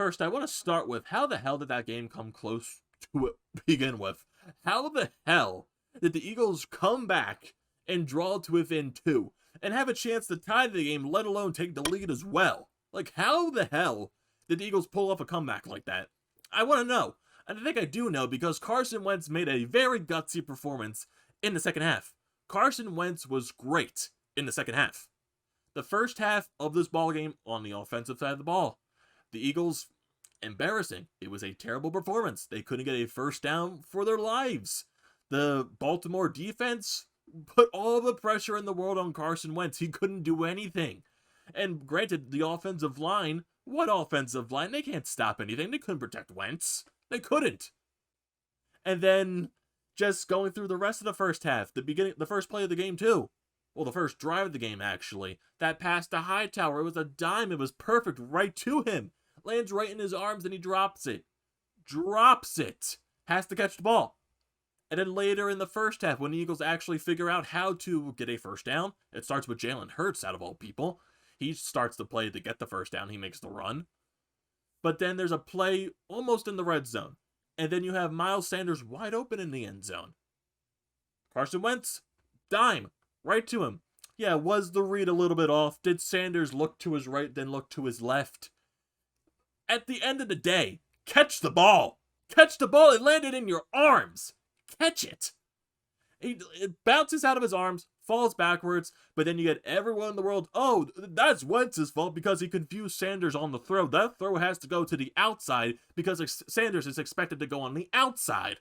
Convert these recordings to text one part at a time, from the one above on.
first, I want to start with how the hell did that game come close to it begin with? How the hell did the Eagles come back and draw to within 2 and have a chance to tie the game, let alone take the lead as well? Like, how the hell did the Eagles pull off a comeback like that? I want to know. And I think I do know because Carson Wentz made a very gutsy performance in the second half. Carson Wentz was great in the second half. The first half of this ball game on the offensive side of the ball, the Eagles, embarrassing. It was a terrible performance. They couldn't get a first down for their lives. The Baltimore defense put all the pressure in the world on Carson Wentz. He couldn't do anything. And granted, the offensive line, what offensive line? They can't stop anything. They couldn't protect Wentz. They couldn't. And then just going through the rest of the first half, the first play of the game too. Well, the first drive of the game, actually. That pass to Hightower, it was a dime. It was perfect right to him. Lands right in his arms and he drops it. Drops it. Has to catch the ball. And then later in the first half, when the Eagles actually figure out how to get a first down, it starts with Jalen Hurts, out of all people. He starts the play to get the first down. He makes the run. But then there's a play almost in the red zone. And then you have Miles Sanders wide open in the end zone. Carson Wentz, dime, right to him. Yeah, was the read a little bit off? Did Sanders look to his right, then look to his left? At the end of the day, catch the ball. Catch the ball. It landed in your arms. Catch it. It bounces out of his arms, falls backwards, but then you get everyone in the world, oh, that's Wentz's fault because he confused Sanders on the throw. That throw has to go to the outside because Sanders is expected to go on the outside.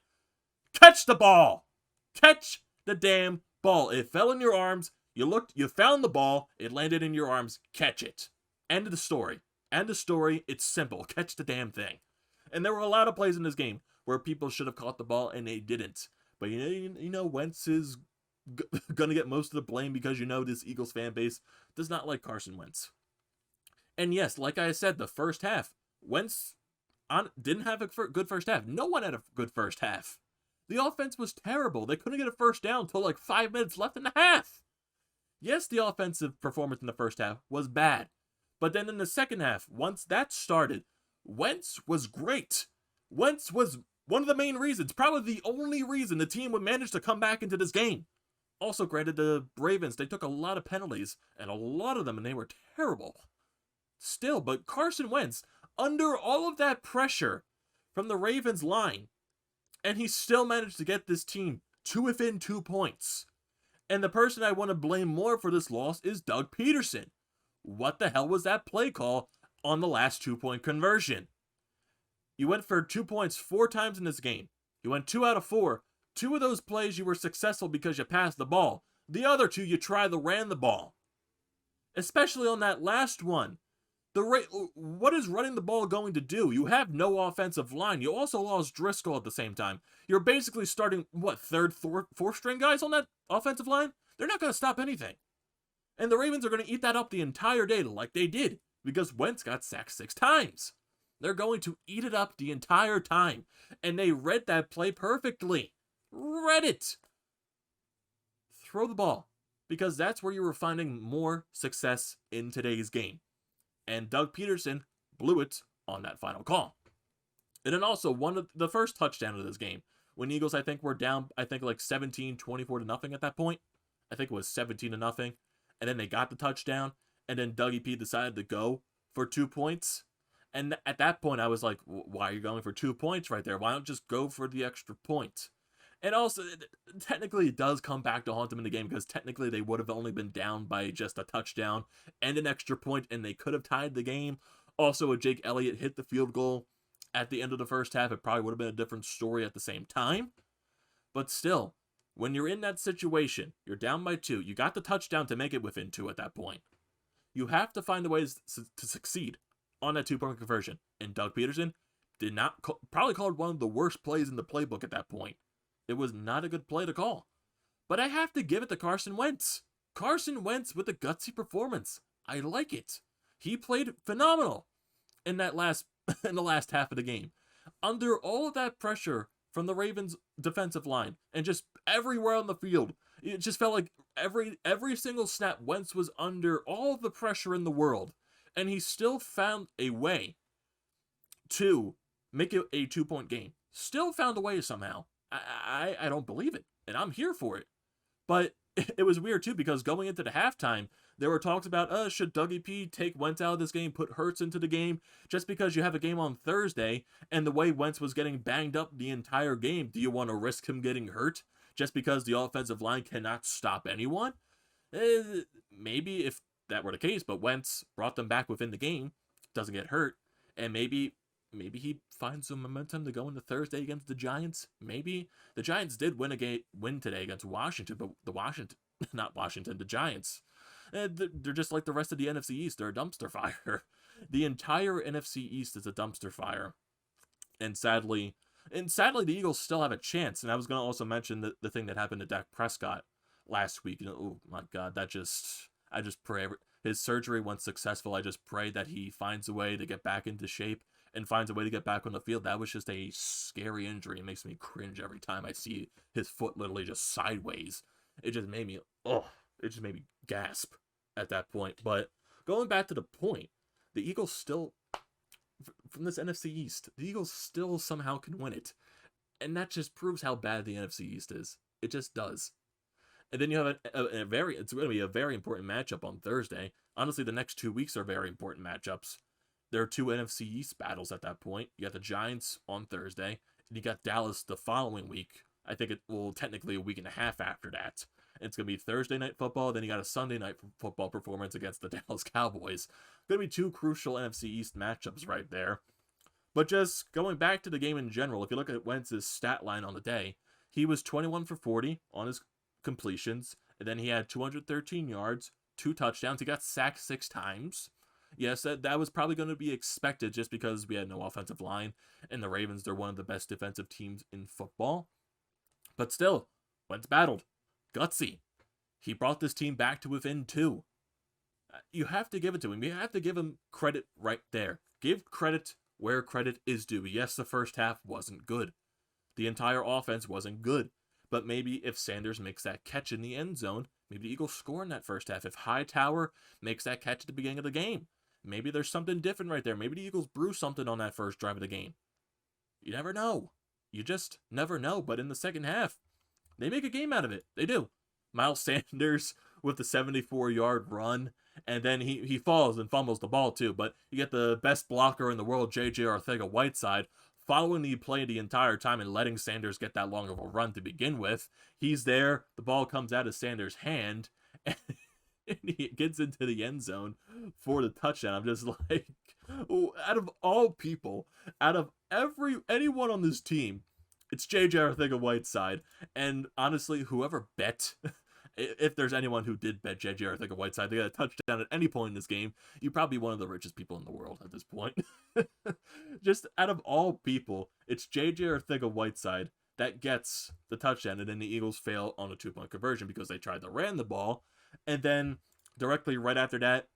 Catch the ball. Catch the damn ball. It fell in your arms. You found the ball. It landed in your arms. Catch it. End of the story. End of story. It's simple. Catch the damn thing. And there were a lot of plays in this game where people should have caught the ball and they didn't. But you know, Wentz is going to get most of the blame because this Eagles fan base does not like Carson Wentz. And yes, like I said, the first half, Wentz didn't have a good first half. No one had a good first half. The offense was terrible. They couldn't get a first down until like 5 minutes left in the half. Yes, the offensive performance in the first half was bad. But then in the second half, once that started, Wentz was great. Wentz was one of the main reasons, probably the only reason the team would manage to come back into this game. Also, granted, the Ravens, they took a lot of penalties, and a lot of them, and they were terrible. Still, but Carson Wentz, under all of that pressure from the Ravens line, and he still managed to get this team to within 2 points. And the person I want to blame more for this loss is Doug Pederson. What the hell was that play call on the last 2-point conversion? You went for 2 points 4 times in this game. You went 2 out of 4. 2 of those plays you were successful because you passed the ball. The other 2 you ran the ball. Especially on that last one. What is running the ball going to do? You have no offensive line. You also lost Driscoll at the same time. You're basically starting, third, fourth string guys on that offensive line? They're not going to stop anything. And the Ravens are going to eat that up the entire day like they did because Wentz got sacked 6 times. They're going to eat it up the entire time. And they read that play perfectly. Read it. Throw the ball. Because that's where you were finding more success in today's game. And Doug Pederson blew it on that final call. And then also, one of the first touchdown of this game, when Eagles, I think, were down, like 17-24-0 at that point. I think it was 17-0. And then they got the touchdown. And then Dougie P decided to go for 2 points. And at that point, I was like, why are you going for 2 points right there? Why don't you just go for the extra point? And also, technically, it does come back to haunt them in the game because technically they would have only been down by just a touchdown and an extra point, and they could have tied the game. Also, if Jake Elliott hit the field goal at the end of the first half, it probably would have been a different story at the same time. But still, when you're in that situation, you're down by 2. You got the touchdown to make it within 2 at that point. You have to find a way to succeed on that 2-point conversion. And Doug Pederson did not probably called one of the worst plays in the playbook at that point. It was not a good play to call. But I have to give it to Carson Wentz. Carson Wentz with a gutsy performance. I like it. He played phenomenal in the last half of the game. Under all of that pressure from the Ravens defensive line and just everywhere on the field, it just felt like every single snap Wentz was under all of the pressure in the world. And he still found a way to make it a 2-point game. Still found a way somehow. I don't believe it, and I'm here for it. But it was weird too, because going into the halftime, there were talks about, should Dougie P take Wentz out of this game, put Hurts into the game, just because you have a game on Thursday, and the way Wentz was getting banged up the entire game, do you want to risk him getting hurt just because the offensive line cannot stop anyone? Maybe if that were the case, but Wentz brought them back within the game, doesn't get hurt, and maybe he finds some momentum to go into Thursday against the Giants. Maybe the Giants did win today against Washington, but the Giants, they're just like the rest of the NFC East. They're a dumpster fire. The entire NFC East is a dumpster fire, and sadly, the Eagles still have a chance. And I was going to also mention the thing that happened to Dak Prescott last week. Oh my God, I just pray his surgery went successful. I just pray that he finds a way to get back into shape and finds a way to get back on the field. That was just a scary injury. It makes me cringe every time I see his foot literally just sideways. It just made me gasp at that point. But going back to the point, the Eagles still, from this NFC East, the Eagles still somehow can win it. And that just proves how bad the NFC East is. It just does. And then you have it's going to be a very important matchup on Thursday. Honestly, the next 2 weeks are very important matchups. There are 2 NFC East battles at that point. You got the Giants on Thursday, and you got Dallas the following week. I think it will technically a week and a half after that. And it's going to be Thursday night football, then you got a Sunday night football performance against the Dallas Cowboys. Going to be 2 crucial NFC East matchups right there. But just going back to the game in general, if you look at Wentz's stat line on the day, he was 21 for 40 on his completions, and then he had 213 yards, 2 touchdowns. He got sacked 6 times. Yes, that was probably going to be expected just because we had no offensive line, and the Ravens, they're one of the best defensive teams in football. But still, Wentz battled. Gutsy. He brought this team back to within 2. You have to give it to him. You have to give him credit right there. Give credit where credit is due. Yes, the first half wasn't good. The entire offense wasn't good. But maybe if Sanders makes that catch in the end zone, maybe the Eagles score in that first half. If Hightower makes that catch at the beginning of the game, maybe there's something different right there. Maybe the Eagles brew something on that first drive of the game. You never know. You just never know. But in the second half, they make a game out of it. They do. Miles Sanders with the 74-yard run, and then he falls and fumbles the ball too. But you get the best blocker in the world, JJ-Arthega Whiteside, following the play the entire time and letting Sanders get that long of a run to begin with. He's there. The ball comes out of Sanders' hand, and he gets into the end zone for the touchdown. I'm just like, out of all people, out of anyone on this team, it's JJ-Arthega Whiteside. And honestly, whoever bet, if there's anyone who did bet JJ-Arthega Whiteside to get a touchdown at any point in this game, you're probably one of the richest people in the world at this point. Just out of all people, it's JJ-Arthega Whiteside that gets the touchdown, and then the Eagles fail on a 2-point conversion because they tried to ran the ball, and then directly right after that,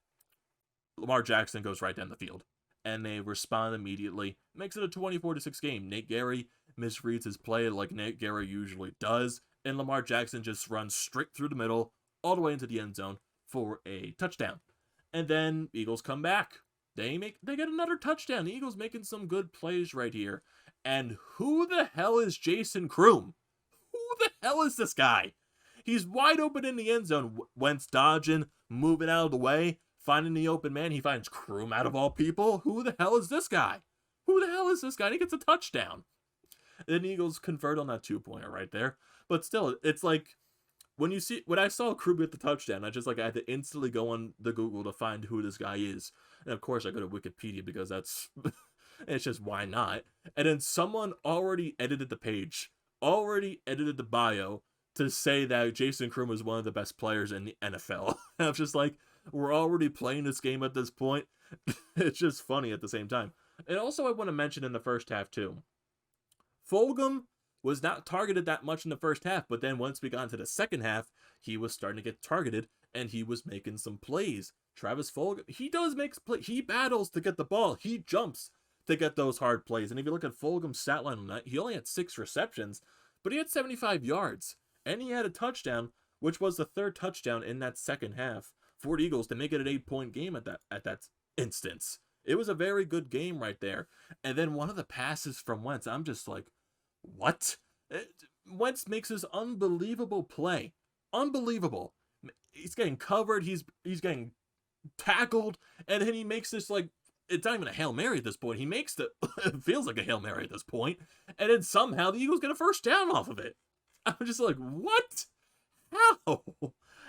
Lamar Jackson goes right down the field, and they respond immediately. Makes it a 24-6 game. Nate Gary misreads his play like Nate Gary usually does, and Lamar Jackson just runs straight through the middle, all the way into the end zone for a touchdown. And then Eagles come back. They get another touchdown. The Eagles making some good plays right here. And who the hell is Jason Kroom? Who the hell is this guy? He's wide open in the end zone. Wentz dodging, moving out of the way, finding the open man. He finds Kroom out of all people. Who the hell is this guy? Who the hell is this guy? And he gets a touchdown. And then the Eagles convert on that 2-pointer right there. But still, it's like, when I saw Kroom get the touchdown, I had to instantly go on the Google to find who this guy is. And of course, I go to Wikipedia because it's just, why not? And then someone already edited the page, already edited the bio to say that Jason Kroom is one of the best players in the NFL. And I'm just like, we're already playing this game at this point. It's just funny at the same time. And also, I want to mention in the first half too, Fulgham was not targeted that much in the first half, but then once we got into the second half, he was starting to get targeted, and he was making some plays. Travis Fulgham, he does make plays. He battles to get the ball. He jumps to get those hard plays. And if you look at Fulgham's stat line tonight, he only had 6 receptions, but he had 75 yards, and he had a touchdown, which was the 3rd touchdown in that second half for the Eagles to make it an 8-point game at that instance. It was a very good game right there. And then one of the passes from Wentz, I'm just like, what? Wentz makes this unbelievable play. Unbelievable. He's getting covered. He's getting tackled. And then he makes this, like, it's not even a Hail Mary at this point. He makes the, it feels like a Hail Mary at this point. And then somehow the Eagles get a first down off of it. I'm just like, what? How?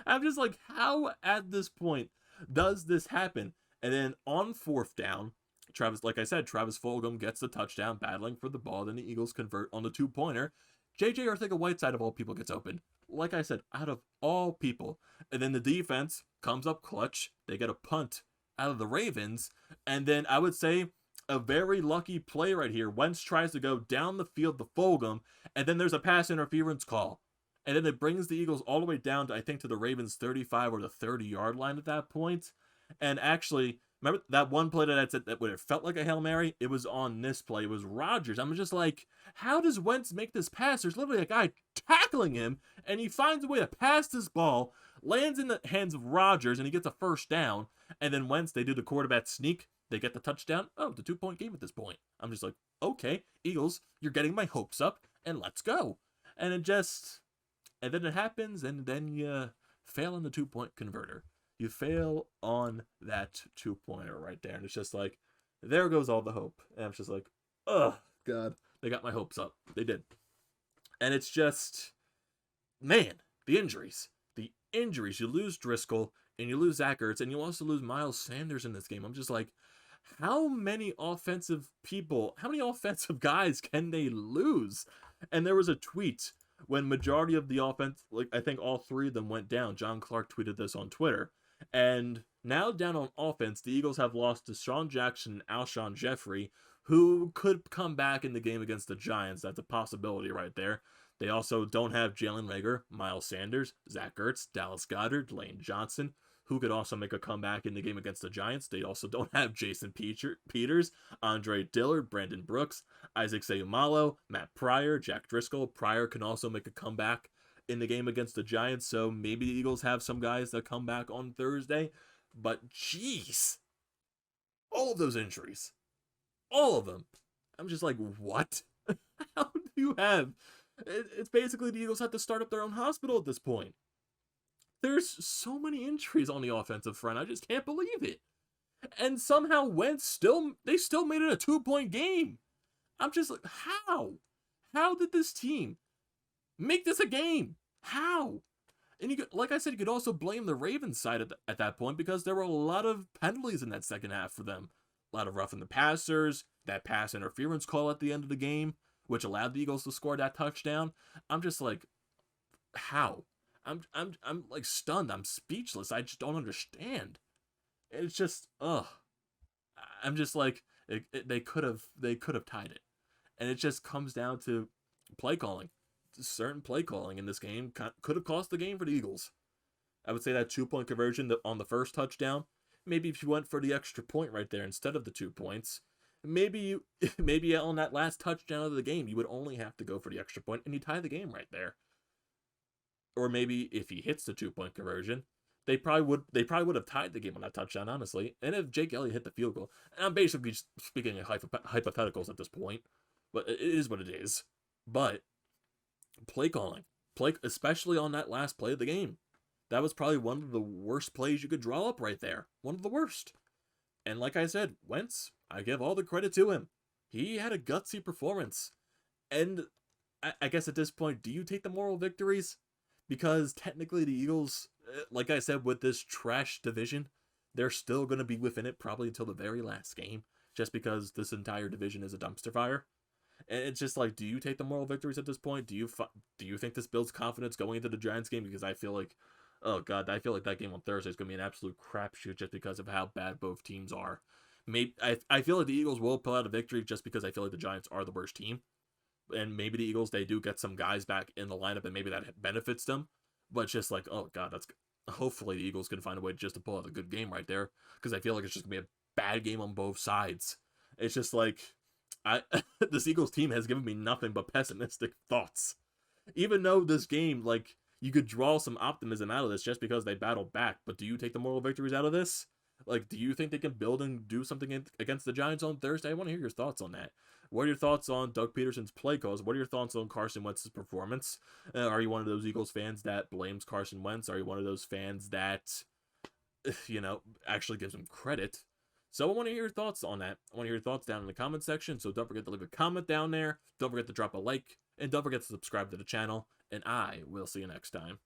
I'm just like, how at this point does this happen? And then on fourth down, like I said, Travis Fulgham gets the touchdown, battling for the ball. Then the Eagles convert on the 2-pointer. JJ-Arthega Whiteside of all people gets open. Like I said, out of all people. And then the defense comes up clutch. They get a punt out of the Ravens. And then I would say a very lucky play right here. Wentz tries to go down the field to Fulgham, and then there's a pass interference call. And then it brings the Eagles all the way down to, I think, to the Ravens' 35 or the 30-yard line at that point. And actually, remember that one play that I said that when it felt like a Hail Mary? It was on this play. It was Rodgers. I'm just like, how does Wentz make this pass? There's literally a guy tackling him, and he finds a way to pass this ball, lands in the hands of Rodgers, and he gets a first down. And then Wentz, they do the quarterback sneak. They get the touchdown. Oh, the 2-point game at this point. I'm just like, okay, Eagles, you're getting my hopes up, and let's go. And then it happens, and then you fail on the 2-point converter. You fail on that 2-pointer right there. And it's just like, there goes all the hope. And I'm just like, oh, God. They got my hopes up. They did. And it's just, man, the injuries. The injuries. You lose Driscoll, and you lose Zach Ertz, and you also lose Miles Sanders in this game. I'm just like, how many offensive guys can they lose? And there was a tweet when majority of the offense, like I think all three of them went down. John Clark tweeted this on Twitter. And now down on offense, the Eagles have lost to Deshaun Jackson and Alshon Jeffrey, who could come back in the game against the Giants. That's a possibility right there. They also don't have Jalen Reagor, Miles Sanders, Zach Ertz, Dallas Goedert, Lane Johnson, who could also make a comeback in the game against the Giants. They also don't have Jason Peters, Andre Dillard, Brandon Brooks, Isaac Seumalo, Matt Pryor, Jack Driscoll. Pryor can also make a comeback in the game against the Giants, so maybe the Eagles have some guys that come back on Thursday. But jeez, all of those injuries, all of them. I'm just like, what? How do you have? It's basically the Eagles have to start up their own hospital at this point. There's so many injuries on the offensive front. I just can't believe it. And somehow Wentz still made it a 2-point game. I'm just like, how? How did this team make this a game? How? And you could, like I said, you could also blame the Ravens side at that point, because there were a lot of penalties in that second half for them. A lot of roughing the passers, that pass interference call at the end of the game, which allowed the Eagles to score that touchdown. I'm just like, how? I'm like stunned. I'm speechless. I just don't understand. It's just, I'm just like, they could have tied it. And it just comes down to play calling. Certain play calling in this game could have cost the game for the Eagles. I would say that 2-point conversion on the first touchdown, maybe if you went for the extra point right there instead of the 2 points, maybe on that last touchdown of the game, you would only have to go for the extra point and you tie the game right there. Or maybe if he hits the 2-point conversion, they probably would have tied the game on that touchdown, honestly. And if Jake Elliott hit the field goal, and I'm basically just speaking in hypotheticals at this point, but it is what it is. But play calling, especially on that last play of the game, that was probably one of the worst plays you could draw up right there. One of the worst. And like I said, Wentz, I give all the credit to him. He had a gutsy performance. And I guess at this point, do you take the moral victories? Because technically the Eagles, like I said, with this trash division, they're still going to be within it probably until the very last game, just because this entire division is a dumpster fire. And it's just like, do you take the moral victories at this point? Do you think this builds confidence going into the Giants game? Because I feel like, oh God, I feel like that game on Thursday is going to be an absolute crapshoot just because of how bad both teams are. Maybe I feel like the Eagles will pull out a victory just because I feel like the Giants are the worst team. And maybe the Eagles, they do get some guys back in the lineup and maybe that benefits them. But just like, oh God, hopefully the Eagles can find a way just to pull out a good game right there. Because I feel like it's just going to be a bad game on both sides. It's just like, this Eagles team has given me nothing but pessimistic thoughts. Even though this game, like, you could draw some optimism out of this just because they battled back. But do you take the moral victories out of this? Like, do you think they can build and do something against the Giants on Thursday? I want to hear your thoughts on that. What are your thoughts on Doug Pederson's play calls? What are your thoughts on Carson Wentz's performance? Are you one of those Eagles fans that blames Carson Wentz? Are you one of those fans that, actually gives him credit? So I want to hear your thoughts on that. I want to hear your thoughts down in the comment section. So don't forget to leave a comment down there. Don't forget to drop a like. And don't forget to subscribe to the channel. And I will see you next time.